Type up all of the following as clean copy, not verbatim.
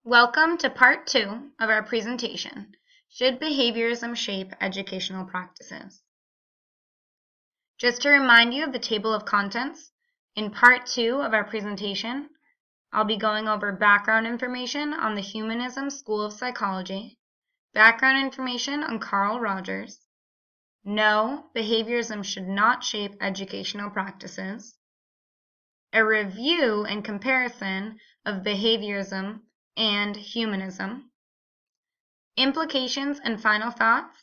Welcome to part 2 of our presentation, Should Behaviorism Shape Educational Practices? Just to remind you of the table of contents, in part 2 of our presentation, I'll be going over background information on the Humanism School of Psychology, background information on Carl Rogers, no, behaviorism should not shape educational practices, a review and comparison of behaviorism and humanism, implications and final thoughts,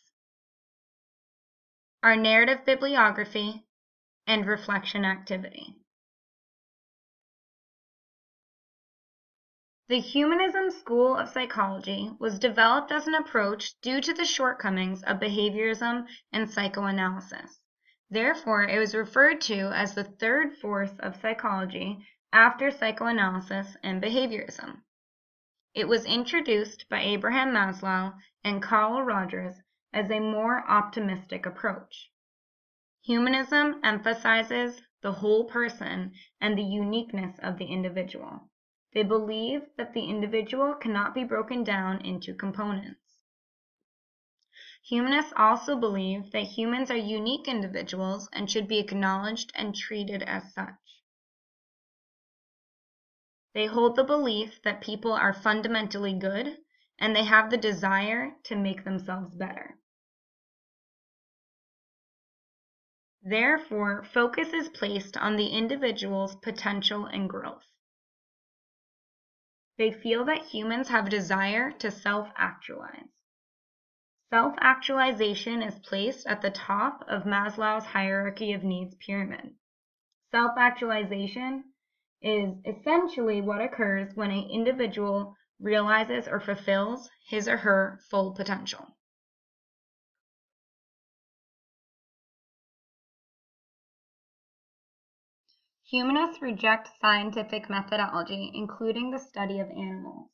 our narrative bibliography, and reflection activity. The Humanism School of Psychology was developed as an approach due to the shortcomings of behaviorism and psychoanalysis. Therefore, it was referred to as the third force of psychology after psychoanalysis and behaviorism. It was introduced by Abraham Maslow and Carl Rogers as a more optimistic approach. Humanism emphasizes the whole person and the uniqueness of the individual. They believe that the individual cannot be broken down into components. Humanists also believe that humans are unique individuals and should be acknowledged and treated as such. They hold the belief that people are fundamentally good and they have the desire to make themselves better. Therefore, focus is placed on the individual's potential and growth. They feel that humans have a desire to self-actualize. Self-actualization is placed at the top of Maslow's hierarchy of needs pyramid. Self-actualization is essentially what occurs when an individual realizes or fulfills his or her full potential. Humanists reject scientific methodology, including the study of animals.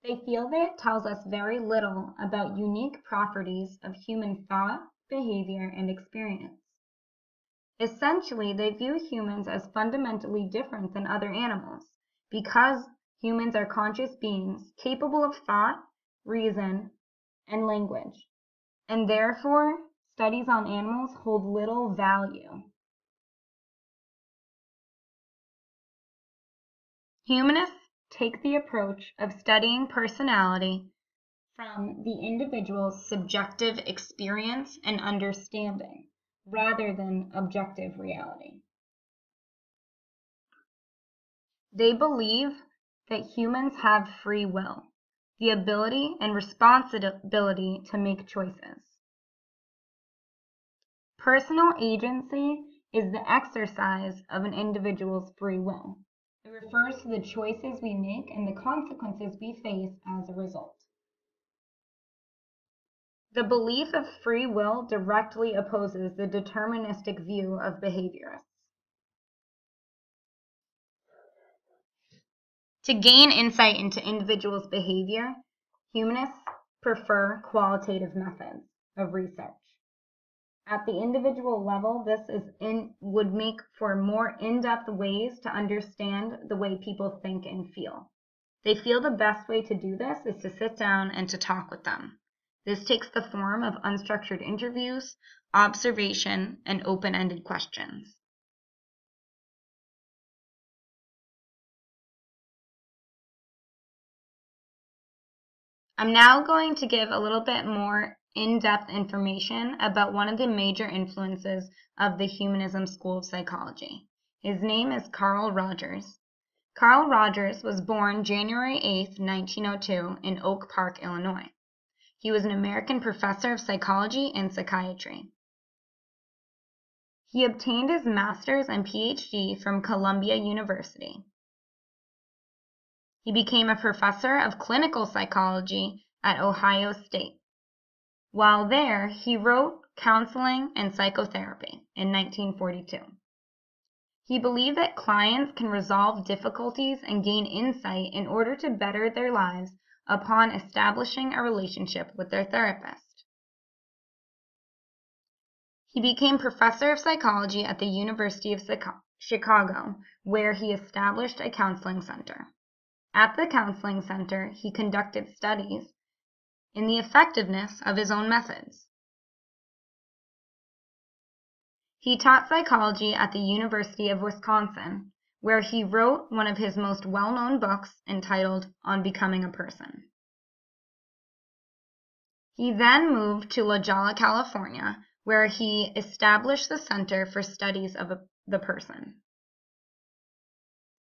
They feel that it tells us very little about unique properties of human thought, behavior, and experience. Essentially, they view humans as fundamentally different than other animals because humans are conscious beings capable of thought, reason, and language, and therefore studies on animals hold little value. Humanists take the approach of studying personality from the individual's subjective experience and understanding, rather than objective reality. They believe that humans have free will, the ability and responsibility to make choices. Personal agency is the exercise of an individual's free will. It refers to the choices we make and the consequences we face as a result. The belief of free will directly opposes the deterministic view of behaviorists. To gain insight into individuals' behavior, humanists prefer qualitative methods of research. At the individual level, this would make for more in-depth ways to understand the way people think and feel. They feel the best way to do this is to sit down and to talk with them. This takes the form of unstructured interviews, observation, and open-ended questions. I'm now going to give a little bit more in-depth information about one of the major influences of the Humanism School of Psychology. His name is Carl Rogers. Carl Rogers was born January 8, 1902 in Oak Park, Illinois. He was an American professor of psychology and psychiatry. He obtained his master's and PhD from Columbia University. He became a professor of clinical psychology at Ohio State. While there, he wrote Counseling and Psychotherapy in 1942. He believed that clients can resolve difficulties and gain insight in order to better their lives upon establishing a relationship with their therapist. He became professor of psychology at the University of Chicago, where he established a counseling center. At the counseling center, he conducted studies in the effectiveness of his own methods. He taught psychology at the University of Wisconsin, where he wrote one of his most well-known books entitled On Becoming a Person. He then moved to La Jolla, California, where he established the Center for Studies of the Person.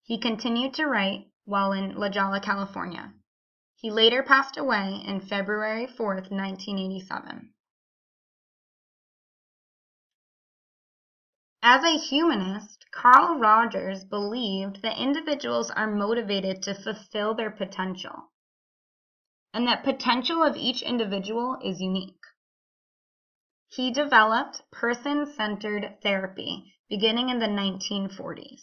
He continued to write while in La Jolla, California. He later passed away in February 4th, 1987. As a humanist, Carl Rogers believed that individuals are motivated to fulfill their potential, and that potential of each individual is unique. He developed person-centered therapy beginning in the 1940s.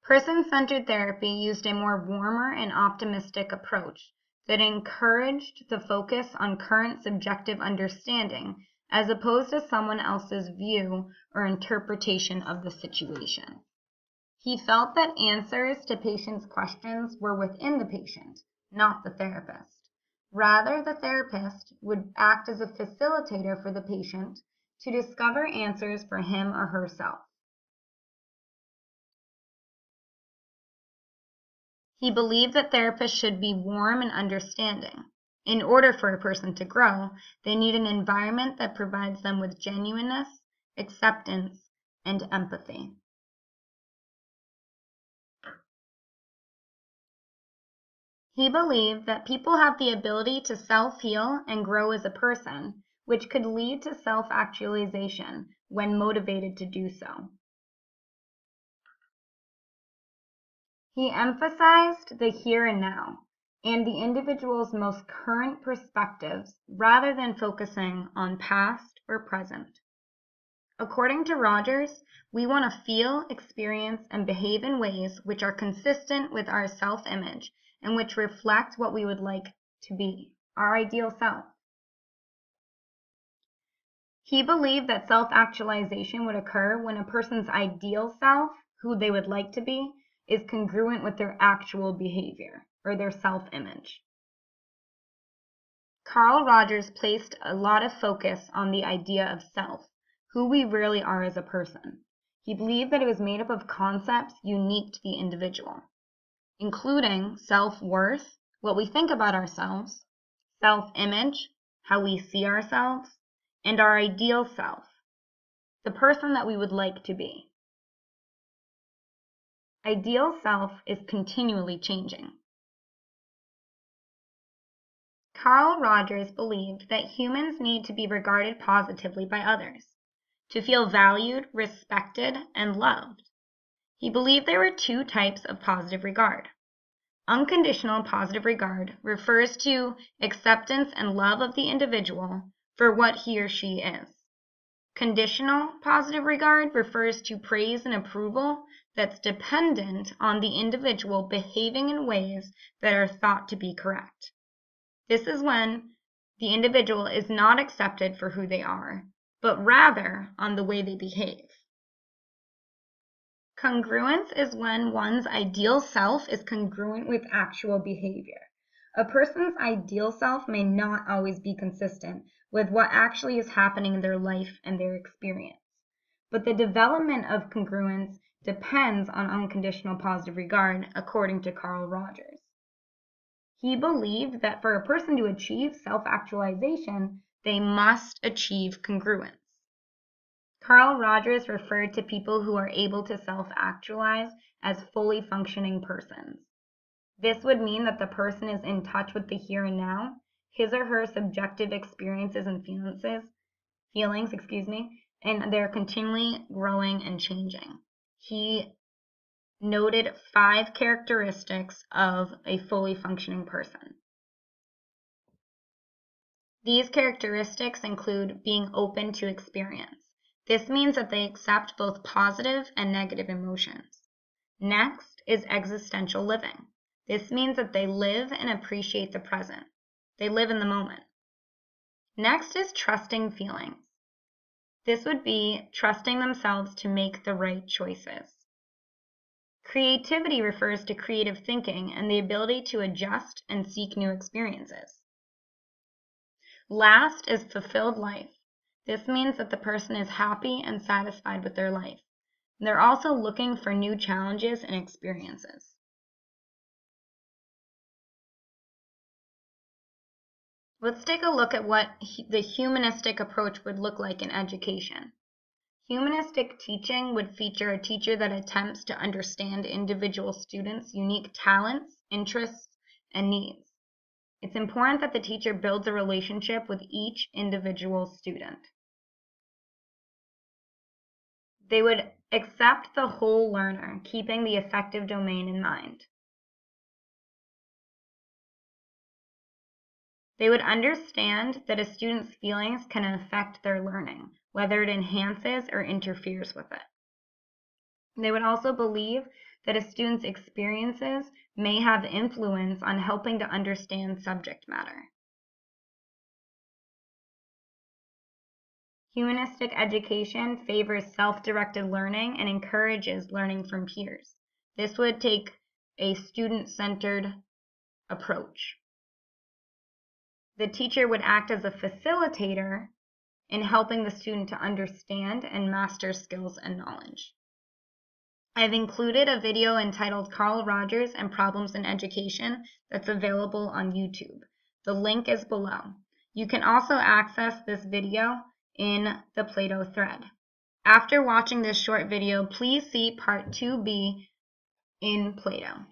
Person-centered therapy used a more warmer and optimistic approach that encouraged the focus on current subjective understanding as opposed to someone else's view or interpretation of the situation. He felt that answers to patients' questions were within the patient, not the therapist. Rather, the therapist would act as a facilitator for the patient to discover answers for him or herself. He believed that therapists should be warm and understanding. In order for a person to grow, they need an environment that provides them with genuineness, acceptance, and empathy. He believed that people have the ability to self-heal and grow as a person, which could lead to self-actualization when motivated to do so. He emphasized the here and now, and the individual's most current perspectives rather than focusing on past or present. According to Rogers, we want to feel, experience, and behave in ways which are consistent with our self-image and which reflect what we would like to be, our ideal self. He believed that self-actualization would occur when a person's ideal self, who they would like to be, is congruent with their actual behavior, or their self-image. Carl Rogers placed a lot of focus on the idea of self, who we really are as a person. He believed that it was made up of concepts unique to the individual, including self-worth, what we think about ourselves, self-image, how we see ourselves, and our ideal self, the person that we would like to be. Ideal self is continually changing. Carl Rogers believed that humans need to be regarded positively by others, to feel valued, respected, and loved. He believed there were two types of positive regard. Unconditional positive regard refers to acceptance and love of the individual for what he or she is. Conditional positive regard refers to praise and approval that's dependent on the individual behaving in ways that are thought to be correct. This is when the individual is not accepted for who they are, but rather on the way they behave. Congruence is when one's ideal self is congruent with actual behavior. A person's ideal self may not always be consistent with what actually is happening in their life and their experience. But the development of congruence depends on unconditional positive regard, according to Carl Rogers. He believed that for a person to achieve self-actualization, they must achieve congruence. Carl Rogers referred to people who are able to self-actualize as fully functioning persons. This would mean that the person is in touch with the here and now, his or her subjective experiences and feelings, and they're continually growing and changing. He noted 5 characteristics of a fully functioning person. These characteristics include being open to experience. This means that they accept both positive and negative emotions. Next is existential living. This means that they live and appreciate the present. They live in the moment. Next is trusting feelings. This would be trusting themselves to make the right choices. Creativity refers to creative thinking and the ability to adjust and seek new experiences. Last is fulfilled life. This means that the person is happy and satisfied with their life. They're also looking for new challenges and experiences. Let's take a look at what the humanistic approach would look like in education. Humanistic teaching would feature a teacher that attempts to understand individual students' unique talents, interests, and needs. It's important that the teacher builds a relationship with each individual student. They would accept the whole learner, keeping the affective domain in mind. They would understand that a student's feelings can affect their learning, whether it enhances or interferes with it. They would also believe that a student's experiences may have influence on helping to understand subject matter. Humanistic education favors self-directed learning and encourages learning from peers. This would take a student-centered approach. The teacher would act as a facilitator in helping the student to understand and master skills and knowledge. I've included a video entitled Carl Rogers and Problems in Education that's available on YouTube. The link is below. You can also access this video in the Plato thread. After watching this short video, please see Part 2B in Plato.